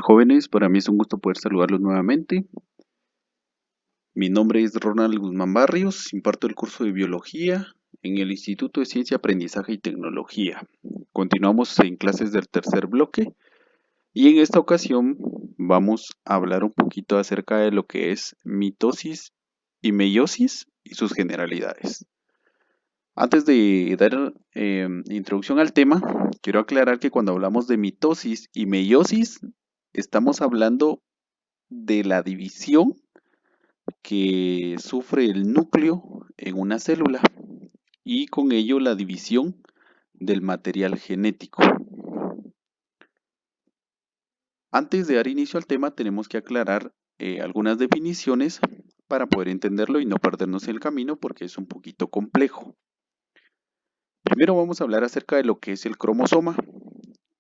jóvenes? Para mí es un gusto poder saludarlos nuevamente. Mi nombre es Ronald Guzmán Barrios, imparto el curso de Biología en el Instituto de Ciencia, Aprendizaje y Tecnología. Continuamos en clases del tercer bloque y en esta ocasión vamos a hablar un poquito acerca de lo que es mitosis y meiosis y sus generalidades. Antes de dar introducción al tema, quiero aclarar que cuando hablamos de mitosis y meiosis, estamos hablando de la división que sufre el núcleo en una célula y con ello la división del material genético. Antes de dar inicio al tema tenemos que aclarar algunas definiciones para poder entenderlo y no perdernos el camino porque es un poquito complejo. Primero vamos a hablar acerca de lo que es el cromosoma.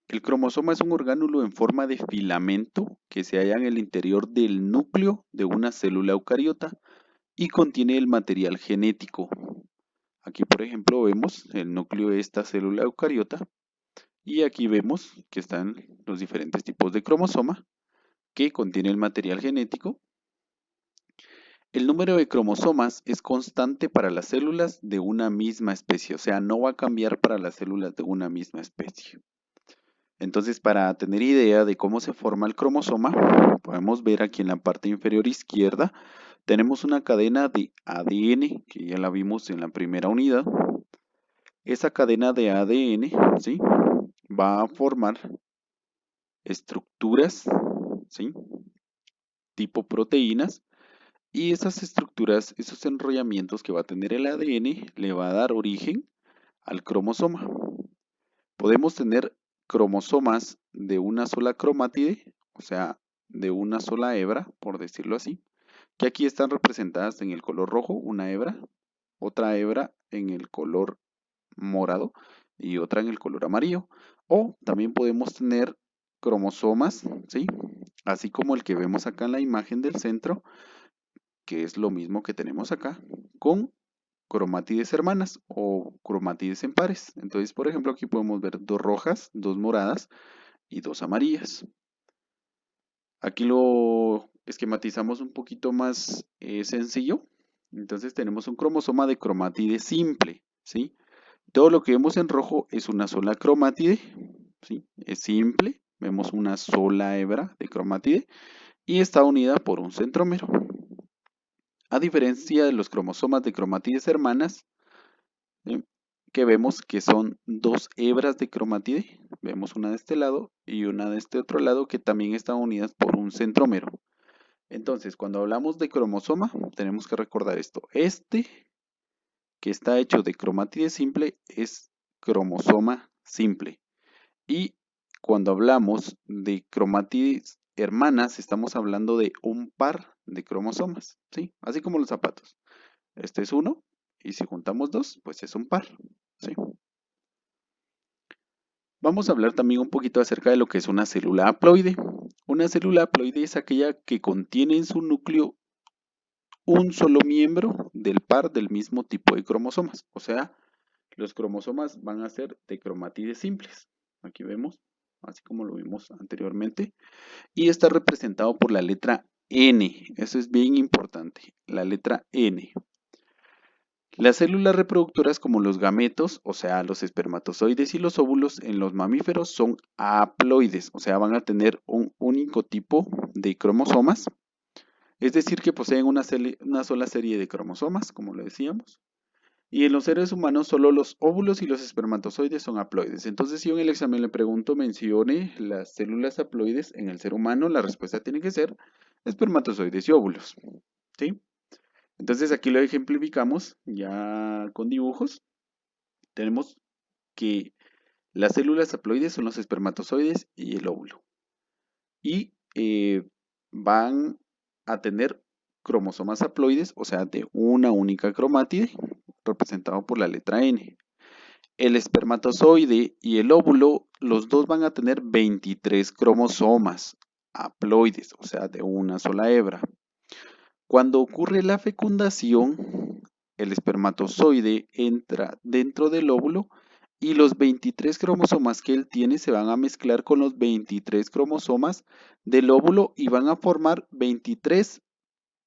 El cromosoma es un orgánulo en forma de filamento que se halla en el interior del núcleo de una célula eucariota y contiene el material genético. Aquí, por ejemplo, vemos el núcleo de esta célula eucariota y aquí vemos que están los diferentes tipos de cromosoma que contiene el material genético. El número de cromosomas es constante para las células de una misma especie, o sea, no va a cambiar para las células de una misma especie. Entonces, para tener idea de cómo se forma el cromosoma, podemos ver aquí en la parte inferior izquierda, tenemos una cadena de ADN, que ya la vimos en la primera unidad. Esa cadena de ADN, ¿sí?, va a formar estructuras, ¿sí?, tipo proteínas, y esas estructuras, esos enrollamientos que va a tener el ADN, le va a dar origen al cromosoma. Podemos tener cromosomas de una sola cromátide, o sea, de una sola hebra, por decirlo así, que aquí están representadas en el color rojo, una hebra, otra hebra en el color morado y otra en el color amarillo. O también podemos tener cromosomas, ¿sí?, así como el que vemos acá en la imagen del centro, que es lo mismo que tenemos acá, con cromátides hermanas o cromátides en pares. Entonces, por ejemplo, aquí podemos ver dos rojas, dos moradas y dos amarillas. Aquí lo esquematizamos un poquito más sencillo. Entonces tenemos un cromosoma de cromátide simple, ¿sí? Todo lo que vemos en rojo es una sola cromátide, ¿sí? Es simple, vemos una sola hebra de cromátide y está unida por un centrómero. A diferencia de los cromosomas de cromátides hermanas, ¿sí?, que vemos que son dos hebras de cromátide, vemos una de este lado y una de este otro lado que también están unidas por un centrómero. Entonces, cuando hablamos de cromosoma, tenemos que recordar esto. Este, que está hecho de cromátide simple, es cromosoma simple. Y cuando hablamos de cromátides hermanas, estamos hablando de un par de cromosomas, ¿sí? Así como los zapatos. Este es uno, y si juntamos dos, pues es un par, ¿sí? Vamos a hablar también un poquito acerca de lo que es una célula haploide. Una célula haploide es aquella que contiene en su núcleo un solo miembro del par del mismo tipo de cromosomas. O sea, los cromosomas van a ser de cromátides simples. Aquí vemos, así como lo vimos anteriormente. Y está representado por la letra N. Eso es bien importante, la letra N. Las células reproductoras como los gametos, o sea, los espermatozoides y los óvulos en los mamíferos son haploides, o sea, van a tener un único tipo de cromosomas. Es decir, que poseen una sola serie de cromosomas, como lo decíamos. Y en los seres humanos solo los óvulos y los espermatozoides son haploides. Entonces, si yo en el examen le pregunto, mencione las células haploides en el ser humano, la respuesta tiene que ser espermatozoides y óvulos, ¿sí? Entonces, aquí lo ejemplificamos ya con dibujos. Tenemos que las células haploides son los espermatozoides y el óvulo. Y van a tener cromosomas haploides, o sea, de una única cromátide, representado por la letra N. El espermatozoide y el óvulo, los dos van a tener 23 cromosomas haploides, o sea, de una sola hebra. Cuando ocurre la fecundación, el espermatozoide entra dentro del óvulo y los 23 cromosomas que él tiene se van a mezclar con los 23 cromosomas del óvulo y van a formar 23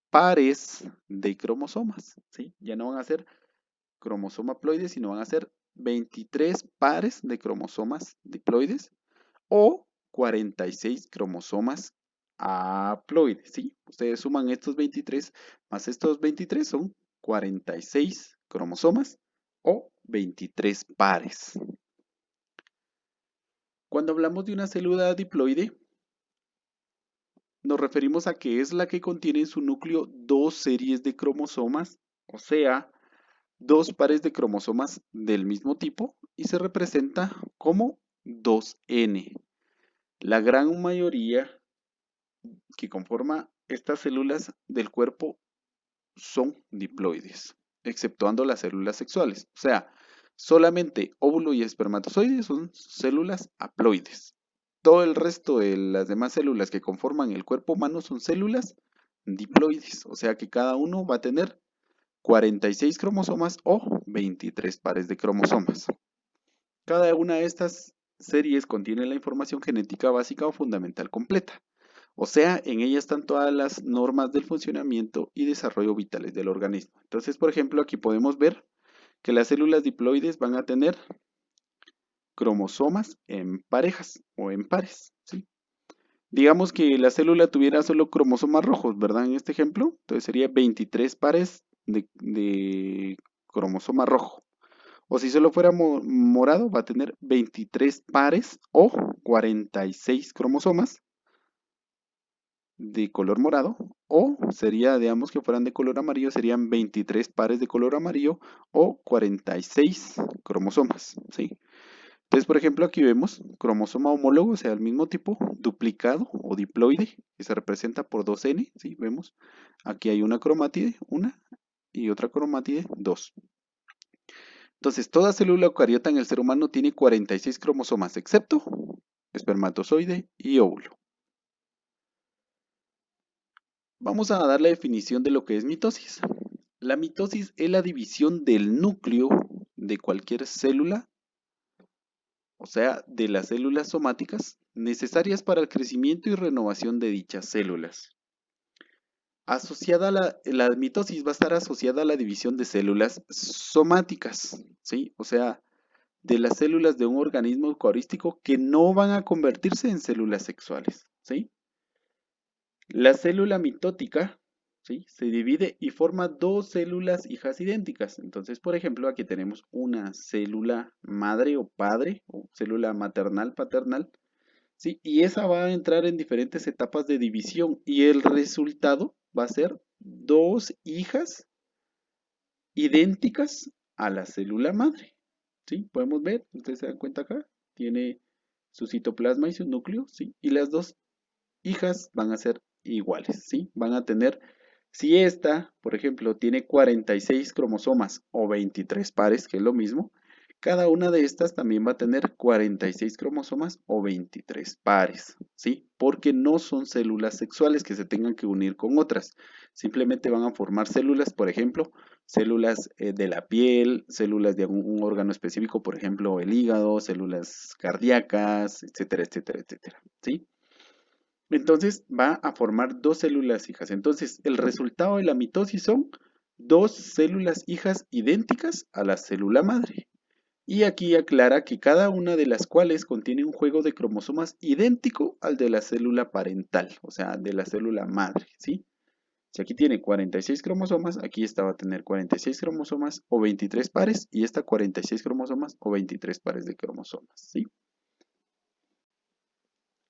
pares de cromosomas, ¿sí? Ya no van a ser cromosoma haploides, sino van a ser 23 pares de cromosomas diploides o 46 cromosomas haploides, ¿sí? Ustedes suman estos 23 más estos 23 son 46 cromosomas o 23 pares. Cuando hablamos de una célula diploide, nos referimos a que es la que contiene en su núcleo dos series de cromosomas, o sea, dos pares de cromosomas del mismo tipo y se representa como 2N. La gran mayoría que conforma estas células del cuerpo son diploides, exceptuando las células sexuales. O sea, solamente óvulo y espermatozoide son células haploides. Todo el resto de las demás células que conforman el cuerpo humano son células diploides. O sea que cada uno va a tener 46 cromosomas o 23 pares de cromosomas. Cada una de estas series contiene la información genética básica o fundamental completa. O sea, en ella están todas las normas del funcionamiento y desarrollo vitales del organismo. Entonces, por ejemplo, aquí podemos ver que las células diploides van a tener cromosomas en parejas o en pares, ¿sí? Digamos que la célula tuviera solo cromosomas rojos, ¿verdad? En este ejemplo, entonces sería 23 pares de cromosoma rojo. O si solo fuera morado, va a tener 23 pares o 46 cromosomas de color morado, o sería, digamos que fueran de color amarillo, serían 23 pares de color amarillo o 46 cromosomas, ¿sí? Entonces, por ejemplo, aquí vemos cromosoma homólogo, o sea, el mismo tipo, duplicado o diploide, que se representa por 2N, ¿sí? Vemos, aquí hay una cromátide, una, y otra cromátide, dos. Entonces, toda célula eucariota en el ser humano tiene 46 cromosomas, excepto espermatozoide y óvulo. Vamos a dar la definición de lo que es mitosis. La mitosis es la división del núcleo de cualquier célula, o sea, de las células somáticas necesarias para el crecimiento y renovación de dichas células. La mitosis va a estar asociada a la división de células somáticas, ¿sí? O sea, de las células de un organismo eucarístico que no van a convertirse en células sexuales, ¿sí? La célula mitótica, ¿sí? Se divide y forma dos células hijas idénticas. Entonces, por ejemplo, aquí tenemos una célula madre o padre, o célula maternal, paternal, ¿sí? Y esa va a entrar en diferentes etapas de división y el resultado va a ser dos hijas idénticas a la célula madre, ¿sí? Podemos ver, ustedes se dan cuenta acá, tiene su citoplasma y su núcleo, ¿sí? Y las dos hijas van a ser iguales, ¿sí? Van a tener, si esta, por ejemplo, tiene 46 cromosomas o 23 pares, que es lo mismo, cada una de estas también va a tener 46 cromosomas o 23 pares, ¿sí? Porque no son células sexuales que se tengan que unir con otras. Simplemente van a formar células, por ejemplo, células de la piel, células de un órgano específico, por ejemplo, el hígado, células cardíacas, etcétera, etcétera, etcétera, ¿sí? Entonces va a formar dos células hijas. Entonces el resultado de la mitosis son dos células hijas idénticas a la célula madre. Y aquí aclara que cada una de las cuales contiene un juego de cromosomas idéntico al de la célula parental, o sea, de la célula madre, ¿sí? Si aquí tiene 46 cromosomas, aquí esta va a tener 46 cromosomas o 23 pares y esta 46 cromosomas o 23 pares de cromosomas, ¿sí?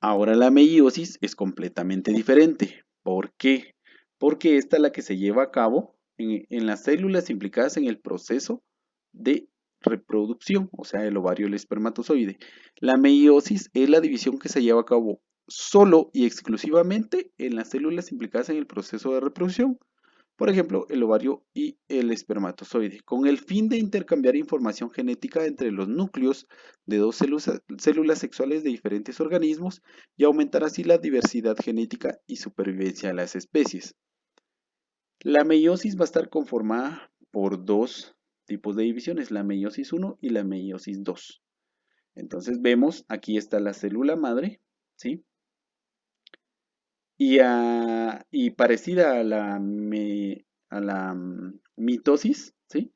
Ahora la meiosis es completamente diferente. ¿Por qué? Porque esta es la que se lleva a cabo en las células implicadas en el proceso de reproducción, o sea, el ovario y el espermatozoide. La meiosis es la división que se lleva a cabo solo y exclusivamente en las células implicadas en el proceso de reproducción, por ejemplo, el ovario y el espermatozoide, con el fin de intercambiar información genética entre los núcleos de dos células sexuales de diferentes organismos y aumentar así la diversidad genética y supervivencia de las especies. La meiosis va a estar conformada por dos tipos de divisiones, la meiosis 1 y la meiosis 2. Entonces vemos, aquí está la célula madre, ¿sí? Y parecida a la mitosis, ¿sí?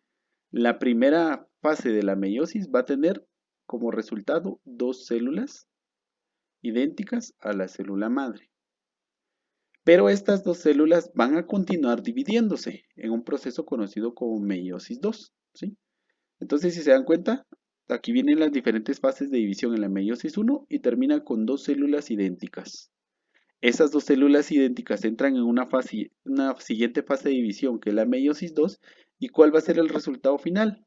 La primera fase de la meiosis va a tener como resultado dos células idénticas a la célula madre. Pero estas dos células van a continuar dividiéndose en un proceso conocido como meiosis 2, ¿sí? Entonces, si se dan cuenta, aquí vienen las diferentes fases de división en la meiosis 1 y termina con dos células idénticas. Esas dos células idénticas entran en una siguiente fase de división, que es la meiosis 2, ¿y cuál va a ser el resultado final?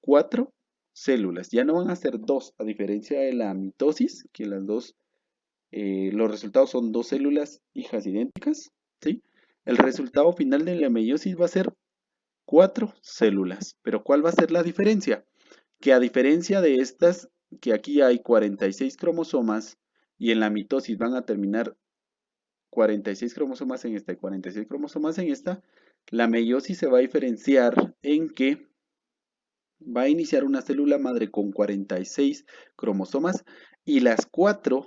4 células. Ya no van a ser dos, a diferencia de la mitosis, que los resultados son dos células hijas idénticas, ¿sí? El resultado final de la meiosis va a ser 4 células. Pero ¿cuál va a ser la diferencia? Que a diferencia de estas, que aquí hay 46 cromosomas y en la mitosis van a terminar 46 cromosomas en esta y 46 cromosomas en esta, la meiosis se va a diferenciar en que va a iniciar una célula madre con 46 cromosomas y las 4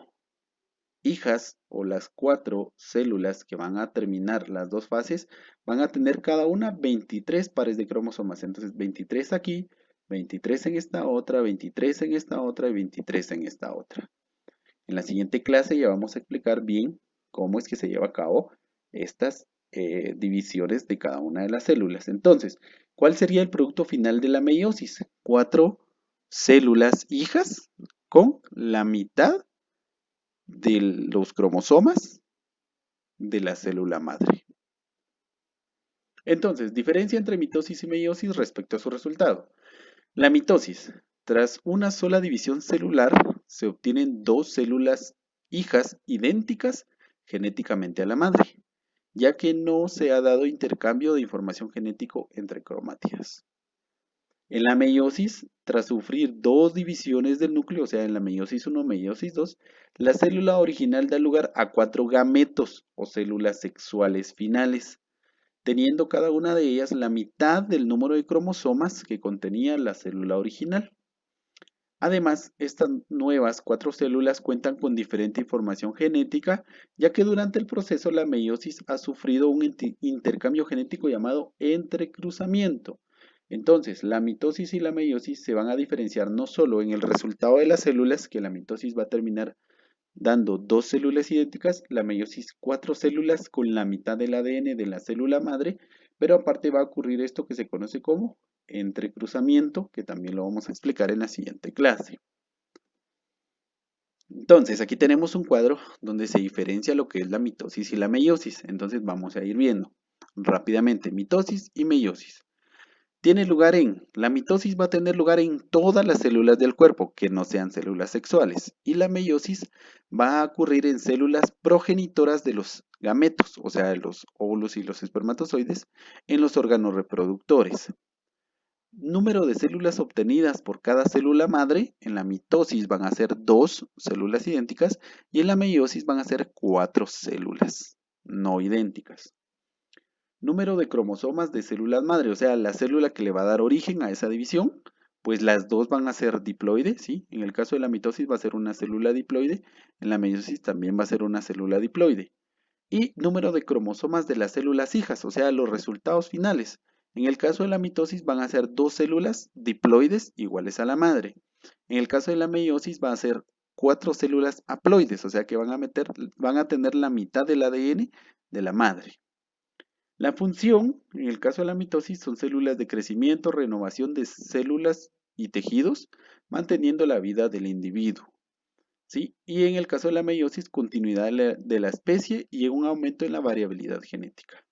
hijas o las 4 células que van a terminar las dos fases van a tener cada una 23 pares de cromosomas. Entonces 23 aquí, 23 en esta otra, 23 en esta otra y 23 en esta otra. En la siguiente clase ya vamos a explicar bien cómo es que se lleva a cabo estas divisiones de cada una de las células. Entonces, ¿cuál sería el producto final de la meiosis? 4 células hijas con la mitad de los cromosomas de la célula madre. Entonces, diferencia entre mitosis y meiosis respecto a su resultado. La mitosis. Tras una sola división celular, se obtienen dos células hijas idénticas genéticamente a la madre, ya que no se ha dado intercambio de información genético entre cromátidas. En la meiosis, tras sufrir dos divisiones del núcleo, o sea, en la meiosis 1, meiosis 2, la célula original da lugar a 4 gametos o células sexuales finales, teniendo cada una de ellas la mitad del número de cromosomas que contenía la célula original. Además, estas nuevas 4 células cuentan con diferente información genética, ya que durante el proceso la meiosis ha sufrido un intercambio genético llamado entrecruzamiento. Entonces, la mitosis y la meiosis se van a diferenciar no solo en el resultado de las células, que la mitosis va a terminar dando dos células idénticas, la meiosis 4 células con la mitad del ADN de la célula madre, pero aparte va a ocurrir esto que se conoce como entrecruzamiento, que también lo vamos a explicar en la siguiente clase. Entonces, aquí tenemos un cuadro donde se diferencia lo que es la mitosis y la meiosis. Entonces, vamos a ir viendo rápidamente mitosis y meiosis. La mitosis va a tener lugar en todas las células del cuerpo que no sean células sexuales y la meiosis va a ocurrir en células progenitoras de los gametos, o sea, los óvulos y los espermatozoides, en los órganos reproductores. Número de células obtenidas por cada célula madre, en la mitosis van a ser 2 células idénticas y en la meiosis van a ser 4 células no idénticas. Número de cromosomas de células madre, o sea, la célula que le va a dar origen a esa división, pues las dos van a ser diploides, ¿sí? En el caso de la mitosis va a ser una célula diploide, en la meiosis también va a ser una célula diploide. Y número de cromosomas de las células hijas, o sea, los resultados finales. En el caso de la mitosis van a ser dos células diploides iguales a la madre. En el caso de la meiosis va a ser 4 células haploides, o sea que van a tener la mitad del ADN de la madre. La función, en el caso de la mitosis, son células de crecimiento, renovación de células y tejidos, manteniendo la vida del individuo. ¿Sí? Y en el caso de la meiosis, continuidad de la especie y un aumento en la variabilidad genética.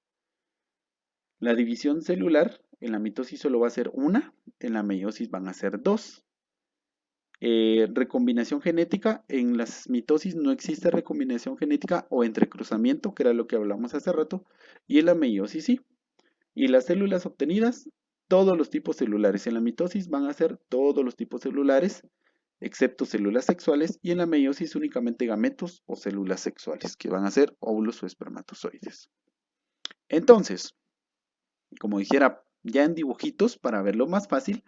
La división celular, en la mitosis solo va a ser una, en la meiosis van a ser dos. Recombinación genética, en las mitosis no existe recombinación genética o entrecruzamiento, que era lo que hablamos hace rato, y en la meiosis sí. Y las células obtenidas, todos los tipos celulares. En la mitosis van a ser todos los tipos celulares, excepto células sexuales, y en la meiosis únicamente gametos o células sexuales, que van a ser óvulos o espermatozoides. Entonces, como dijera ya en dibujitos, para verlo más fácil,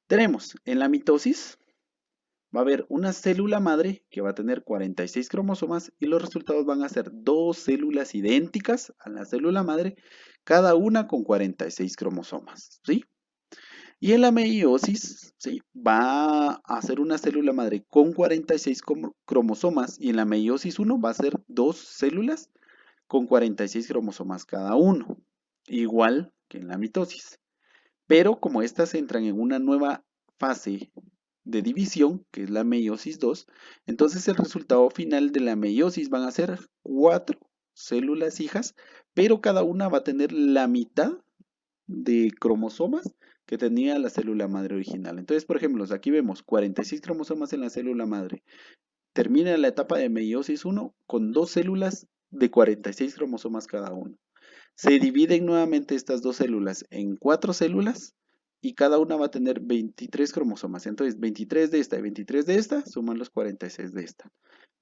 tenemos en la mitosis, va a haber una célula madre que va a tener 46 cromosomas y los resultados van a ser dos células idénticas a la célula madre, cada una con 46 cromosomas, ¿sí? Y en la meiosis, ¿sí? Va a ser una célula madre con 46 cromosomas y en la meiosis 1 va a ser dos células con 46 cromosomas cada uno, igual que en la mitosis. Pero como estas entran en una nueva fase de división, que es la meiosis 2, entonces el resultado final de la meiosis van a ser 4 células hijas, pero cada una va a tener la mitad de cromosomas que tenía la célula madre original. Entonces, por ejemplo, aquí vemos 46 cromosomas en la célula madre. Termina la etapa de meiosis 1 con dos células de 46 cromosomas cada uno. Se dividen nuevamente estas dos células en 4 células y cada una va a tener 23 cromosomas. Entonces, 23 de esta y 23 de esta suman los 46 de esta.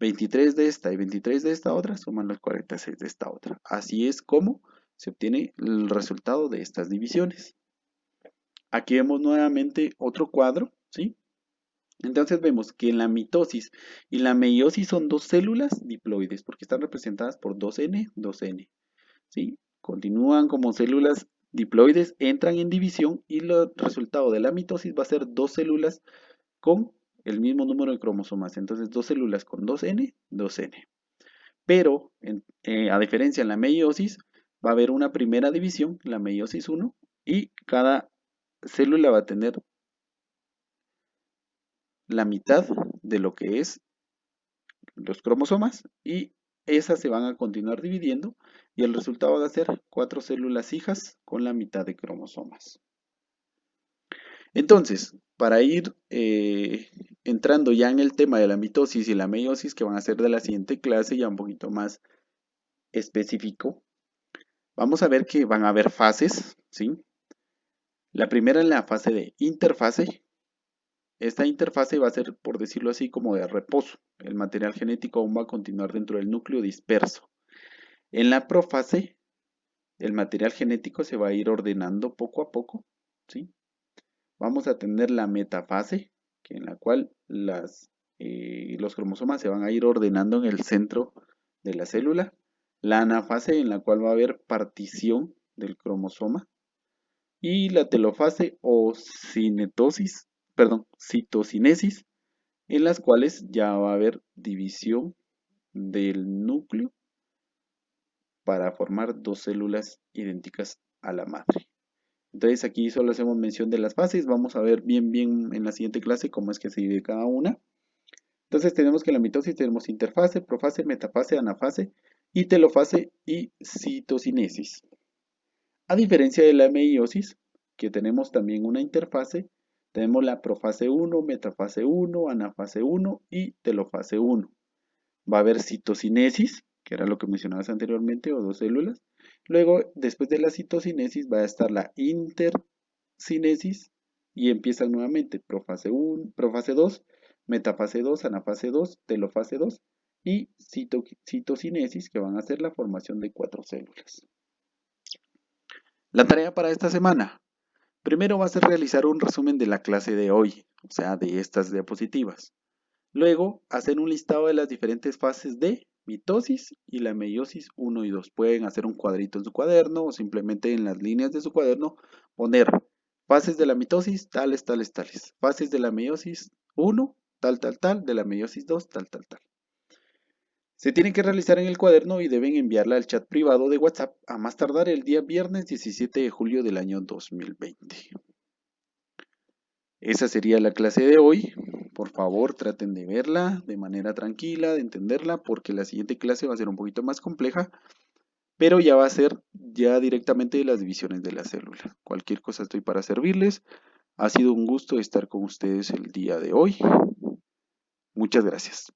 23 de esta y 23 de esta otra suman los 46 de esta otra. Así es como se obtiene el resultado de estas divisiones. Aquí vemos nuevamente otro cuadro, ¿sí? Entonces vemos que en la mitosis y la meiosis son dos células diploides porque están representadas por 2N, 2N, ¿sí? Continúan como células diploides, entran en división y el resultado de la mitosis va a ser dos células con el mismo número de cromosomas. Entonces dos células con 2N, 2N. Pero a diferencia en la meiosis va a haber una primera división, la meiosis 1, y cada célula va a tener la mitad de lo que es los cromosomas y esas se van a continuar dividiendo y el resultado va a ser 4 células hijas con la mitad de cromosomas. Entonces, para ir entrando ya en el tema de la mitosis y la meiosis, que van a ser de la siguiente clase, ya un poquito más específico, vamos a ver que van a haber fases, ¿sí? La primera es la fase de interfase. Esta interfase va a ser, por decirlo así, como de reposo. El material genético aún va a continuar dentro del núcleo disperso. En la profase, el material genético se va a ir ordenando poco a poco, ¿sí? Vamos a tener la metafase, en la cual los cromosomas se van a ir ordenando en el centro de la célula. La anafase, en la cual va a haber partición del cromosoma. Y la telofase o citocinesis, en las cuales ya va a haber división del núcleo para formar dos células idénticas a la madre. Entonces aquí solo hacemos mención de las fases, vamos a ver bien en la siguiente clase cómo es que se divide cada una. Entonces tenemos que en la mitosis tenemos interfase, profase, metafase, anafase y telofase y citocinesis. A diferencia de la meiosis, que tenemos también una interfase, tenemos la profase 1, metafase 1, anafase 1 y telofase 1. Va a haber citocinesis, que era lo que mencionabas anteriormente, o dos células. Luego, después de la citocinesis, va a estar la intercinesis y empiezan nuevamente profase 1, profase 2, metafase 2, anafase 2, telofase 2 y citocinesis, que van a ser la formación de 4 células. La tarea para esta semana. Primero va a ser realizar un resumen de la clase de hoy, o sea, de estas diapositivas. Luego, hacer un listado de las diferentes fases de mitosis y la meiosis 1 y 2. Pueden hacer un cuadrito en su cuaderno o simplemente en las líneas de su cuaderno poner fases de la mitosis, tales, tales, tales. Fases de la meiosis 1, tal, tal, tal. De la meiosis 2, tal, tal, tal. Se tienen que realizar en el cuaderno y deben enviarla al chat privado de WhatsApp a más tardar el día viernes 17 de julio del año 2020. Esa sería la clase de hoy. Por favor, traten de verla de manera tranquila, de entenderla, porque la siguiente clase va a ser un poquito más compleja, pero ya va a ser ya directamente de las divisiones de la célula. Cualquier cosa estoy para servirles. Ha sido un gusto estar con ustedes el día de hoy. Muchas gracias.